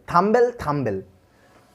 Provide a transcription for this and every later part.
Thumbnail thumbnail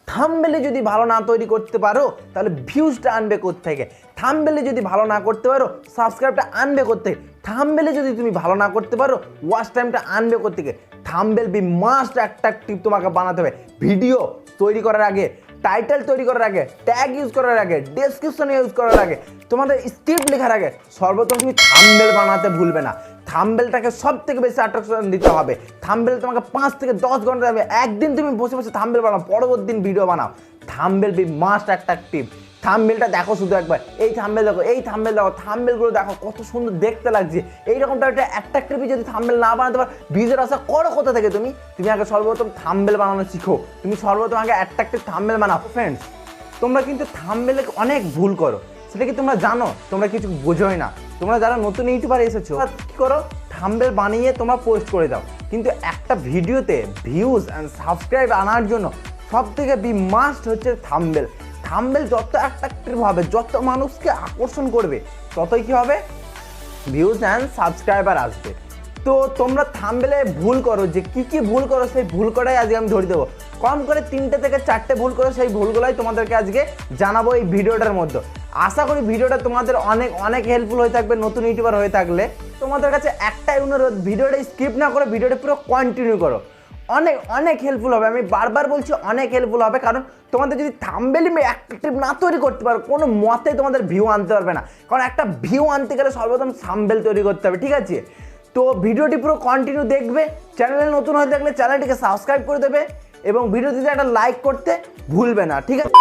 থাম্বনেলে যদি ভালো না তৈরি করতে পারো তাহলে ভিউজটা আনবে কোত্থেকে? থাম্বনেলে যদি ভালো না করতে পারো সাবস্ক্রাইবটা আনবে কোত্থেকে? থাম্বনেলে যদি তুমি ভালো না করতে পারো ওয়াচ টাইমটা আনবে কোত্থেকে? থাম্বনেল বি মাস্ট অ্যাট্রাকটিভ তোমাকে বানাতে হবে। ভিডিও তৈরি করার আগে, টাইটেল তৈরি করার আগে, ট্যাগ ইউজ করার আগে, ডেসক্রিপশন ইউজ করার আগে, তোমাদের স্ক্রিপ্ট লেখার আগে সর্বপ্রথম তুমি থাম্বনেল বানাতে ভুলবে না। থাম্বনেলটাকে সব থেকে বেশি অ্যাট্রাকশন দিতে হবে। থাম্বনেল তোমাকে 5 থেকে 10 ঘন্টা যাবে। একদিন তুমি বসে বসে থাম্বনেল বানাও, পরবর্তী দিন ভিডিও বানাও। Thumbnail be must attractive. থাম্বনেলটা দেখো শুধু একবার, এই থাম্বনেল দেখো, এই থাম্বনেল দেখো, থাম্বনেলগুলো দেখো কত সুন্দর দেখতে লাগছে। এইরকমটা একটা অ্যাট্রাকটিভ যদি থাম্বনেল না বানাতে পারো ভিডিওর আশা করো কোথা থেকে? তুমি আগে সর্বপ্রথম থাম্বনেল বানানো শিখো। তুমি সর্বপ্রথম আগে অ্যাট্রাকটিভ থাম্বনেল বানাও। ফ্রেন্ডস, তোমরা কিন্তু থাম্বনেলে অনেক ভুল করো, সেটা কি তোমরা জানো? তোমরা কিছু বোঝোই না। তোমরা যারা নতুন ইউটিউবার এসেছো কি করো, থাম্বনেল বানিয়ে তোমরা পোস্ট করে দাও। কিন্তু একটা ভিডিওতে ভিউজ অ্যান্ড সাবস্ক্রাইব আনার জন্য সব থেকে বি মাস্ট হচ্ছে থাম্বনেল। থাম্বনেল যত অ্যাট্রাকটিভ হবে, যত মানুষকে আকর্ষণ করবে, ততই কি হবে? ভিউজ অ্যান্ড সাবস্ক্রাইবার আসবে। তো তোমরা থাম্বনেলে ভুল করো, যে কি ভুল করো সেই ভুল করাই আজকে আমি ধরে দেবো। কম করে 3টে থেকে 4টে ভুল করো, সেই ভুলগুলোই তোমাদেরকে আজকে জানাবো এই ভিডিওটার মধ্যে। আশা করি ভিডিওটা তোমাদের অনেক হেল্পফুল হয়ে থাকবে। নতুন ইউটিউবার হয়ে থাকলে তোমাদের কাছে একটাই অনুরোধ, ভিডিওটা স্কিপ না করে ভিডিওটা পুরো কন্টিনিউ করো। অনেক হেল্পফুল হবে। আমি বারবার বলছি অনেক হেল্পফুল হবে, কারণ তোমাদের যদি থাম্বনেল অ্যাট্রাকটিভ না তৈরি করতে পারো কোনো মতেই তোমাদের ভিউ আনতে পারবে না। কারণ একটা ভিউ আনতে গেলে সর্বপ্রথম থাম্বনেল তৈরি করতে হবে, ঠিক আছে? তো ভিডিওটি পুরো কন্টিনিউ দেখবে। চ্যানেলে নতুন হয়ে থাকলে চ্যানেলটিকে সাবস্ক্রাইব করে দেবে এবং ভিডিওটিতে একটা লাইক করতে ভুলবে না, ঠিক আছে?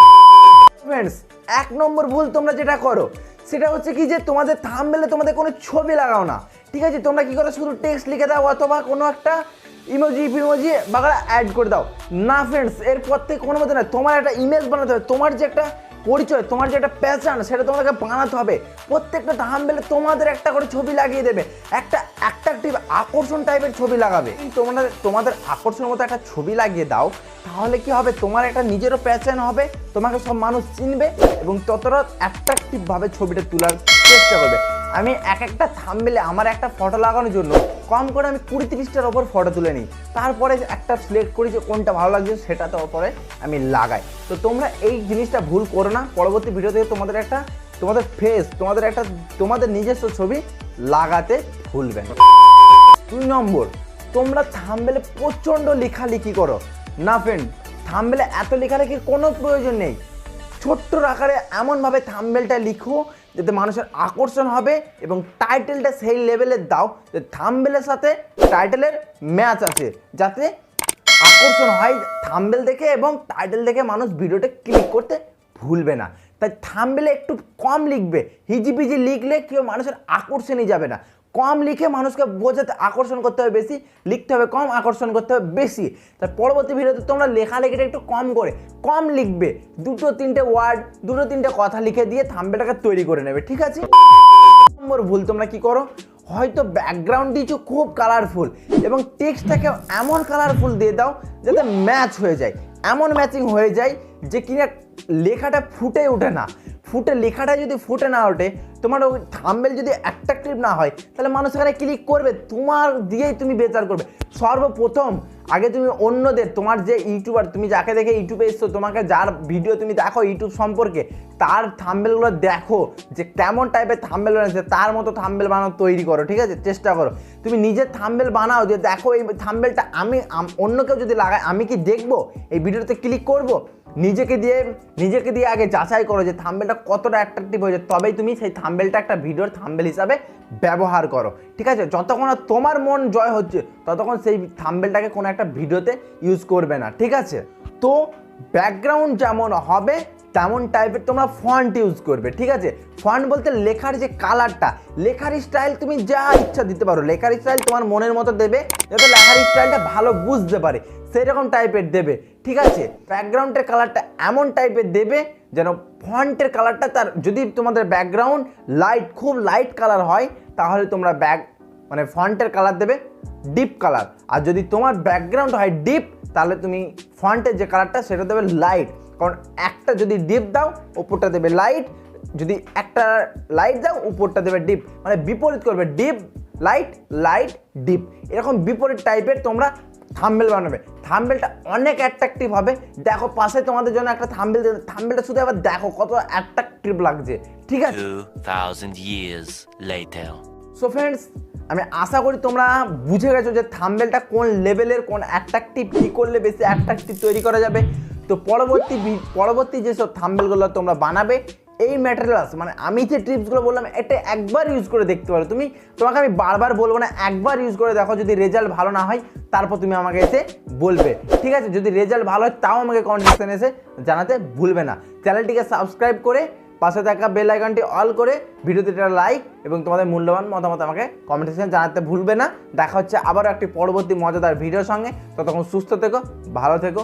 ফ্রেন্ডস, 1 নম্বর ভুল তোমরা যেটা করো সেটা হচ্ছে কি, যে তোমাদের থাম্বনেলে তোমাদের কোনো ছবি লাগাও না, ঠিক আছে? তোমরা কি করো, শুধু টেক্সট লিখে দাও অথবা কোনো একটা ইমোজি বাগড়া অ্যাড করে দাও। না ফ্রেন্ডস, এরপর থেকে কোনো মতে না, তোমার একটা ইমেজ বানাতে হবে। তোমার যে একটা পরিচয়, তোমার যে একটা প্যাশন, সেটা তোমাকে বানাতে হবে। প্রত্যেকটা থাম্বনেলে তোমাদের একটা করে ছবি লাগিয়ে দেবে, একটা অ্যাট্রাকটিভ আকর্ষণ টাইপের ছবি লাগাবে। তোমাদের আকর্ষণ মতো একটা ছবি লাগিয়ে দাও, তাহলে কি হবে, তোমার একটা নিজেরও প্যাশন হবে, তোমাকে সব মানুষ চিনবে এবং ততটা অ্যাট্রাকটিভভাবে ছবিটা তোলার চেষ্টা করবে। আমি একটা থাম্বনেলে আমার একটা ফটো লাগানোর জন্য কম করে আমি 20-30টার ওপর ফটো তুলে নিই, তারপরে একটা সিলেক্ট করি যে কোনটা ভালো লাগছে সেটাতে ওপরে আমি লাগাই। তো তোমরা এই জিনিসটা ভুল করো না। পরবর্তী ভিডিও থেকে তোমাদের ফেস, তোমাদের নিজস্ব ছবি লাগাতে ভুলবে না। 2 নম্বর, তোমরা থাম্বনেলে প্রচণ্ড লেখালেখি করো। না ফ্রেন্ড, থাম্বনেলে এত লেখালেখির কোনো প্রয়োজন নেই। ছোট্ট আকারে এমনভাবে থাম্বনেলটা লিখো যাতে মানুষের আকর্ষণ হবে এবং টাইটেলটা সেই লেভেলের দাও যে থাম্বনেলের সাথে টাইটেলের ম্যাচ আছে, যাতে আকর্ষণ হয় থাম্বনেল দেখে এবং টাইটেল দেখে মানুষ ভিডিওটা ক্লিক করতে ভুলবে না। তাই থাম্বনেলে একটু কম লিখবে। হিজিবিজি লিখলে কেউ মানুষের আকর্ষণই যাবে না। কম লিখে মানুষকে বোঝাতে, আকর্ষণ করতে হবে বেশি, লিখতে হবে কম, আকর্ষণ করতে হবে বেশি। তাই পরবর্তী ভিডিওতে তোমরা লেখালেখিটা একটু কম লিখবে। 2-3টে ওয়ার্ড, 2-3টে কথা লিখে দিয়ে থাম্বনেলটাকে তৈরি করে নেবে, ঠিক আছে? নম্বর ভুল তোমরা কি করো, হয়তো ব্যাকগ্রাউন্ড দিয়েছো খুব কালারফুল এবং টেক্সটটাকে এমন কালারফুল দিয়ে দাও যাতে ম্যাচ হয়ে যায়, এমন ম্যাচিং হয়ে যায় যে কিনা লেখাটা ফুটে ওঠে না। লেখাটা যদি ফুটে না ওঠে, তোমার ওই থাম্বনেল যদি অ্যাট্রাকটিভ না হয়, তাহলে মানুষ এখানে ক্লিক করবে, তোমার দিয়েই তুমি বেচার করবে। সর্বপ্রথম আগে তুমি অন্যদের, তোমার যে ইউটিউবার, তুমি যাকে দেখে ইউটিউবে এসছো, তোমাকে যার ভিডিও তুমি দেখো ইউটিউব সম্পর্কে, তার থাম্বনেলগুলো দেখো যে কেমন টাইপের থাম্বনেল বানাচ্ছে, তার মতো থাম্বনেল বানানো তৈরি করো, ঠিক আছে? চেষ্টা করো তুমি নিজের থাম্বনেল বানাও, যে দেখো এই থাম্বনেলটা আমি অন্য কেউ যদি লাগায় আমি কি দেখবো, এই ভিডিওতে ক্লিক করবো? নিজেকে দিয়ে আগে যাচাই করো যে থাম্বনেলটা কতটা অ্যাট্রাকটিভ হয়েছে, তবেই তুমি সেই থাম্বনেলটা একটা ভিডিওর থাম্বনেল হিসাবে ব্যবহার করো, ঠিক আছে? যতক্ষণ না তোমার মন জয় হচ্ছে ততক্ষণ সেই থাম্বনেলটাকে কোনো একটা ভিডিওতে ইউজ করবে না, ঠিক আছে? তো ব্যাকগ্রাউন্ড যেমন হবে তেমন টাইপের তোমরা ফন্ট ইউজ করবে, ঠিক আছে? ফন্ট বলতে লেখার যে কালারটা, লেখার স্টাইল তুমি যা ইচ্ছা দিতে পারো। লেখার স্টাইল তোমার মনের মতো দেবে, যাতে লেখার স্টাইলটা ভালো বুঝতে পারে সেরকম টাইপের দেবে, ঠিক আছে? ব্যাকগ্রাউন্ডের কালারটা এমন টাইপের দেবে যেন ফন্টের কালারটা, তার যদি তোমাদের ব্যাকগ্রাউন্ড খুব লাইট কালার হয়, তাহলে তোমরা ফন্টের কালার দেবে ডিপ কালার। আর যদি তোমার ব্যাকগ্রাউন্ড হয় ডিপ, তাহলে তুমি ফন্টের যে কালারটা সেটা দেবে লাইট। কারণ একটা যদি ডিপ দাও উপরটা দেবে লাইট, যদি একটা লাইট দাও উপরটা দেবে ডিপ, মানে বিপরীত করবে, ডিপ লাইট, লাইট ডিপ, এরকম বিপরীত টাইপের তোমরা থাম্বনেল বানাবে। থাম্বনেলটা অনেক অ্যাট্রাকটিভ হবে। দেখো পাশে তোমাদের জন্য একটা থাম্বনেল, থাম্বনেলটা শুধু এবার দেখো কত অ্যাট্রাকটিভ লাগছে, ঠিক আছে? 2000 years later. সো ফ্রেন্ডস, আমি আশা করি তোমরা বুঝে গেছো যে থাম্বনেলটা কোন লেভেলের, কোন অ্যাট্রাকটিভ, কী করলে বেশি অ্যাট্রাকটিভ তৈরি করা যাবে। তো পরবর্তী যেসব থাম্বনেলগুলো তোমরা বানাবে, এই ম্যাটেরিয়ালস মানে আমি যে টিপসগুলো বললাম এটা একবার ইউজ করে দেখতে পারো। তোমাকে আমি বারবার বলবো না, একবার ইউজ করে দেখো। যদি রেজাল্ট ভালো না হয় তারপর তুমি আমাকে এসে বলবে, ঠিক আছে? যদি রেজাল্ট ভালো হয় তাও আমাকে কমেন্ট সেকশনে এসে জানাতে ভুলবে না। চ্যানেলটিকে সাবস্ক্রাইব করে পাশে থাকা বেল আইকনটি অল করে ভিডিওতে একটা লাইক এবং তোমাদের মূল্যবান মতামত আমাকে কমেন্ট সেকশনে জানাতে ভুলবে না। দেখা হচ্ছে আবারও একটি পরবর্তী মজাদার ভিডিওর সঙ্গে। ততক্ষণ সুস্থ থেকো, ভালো থেকো।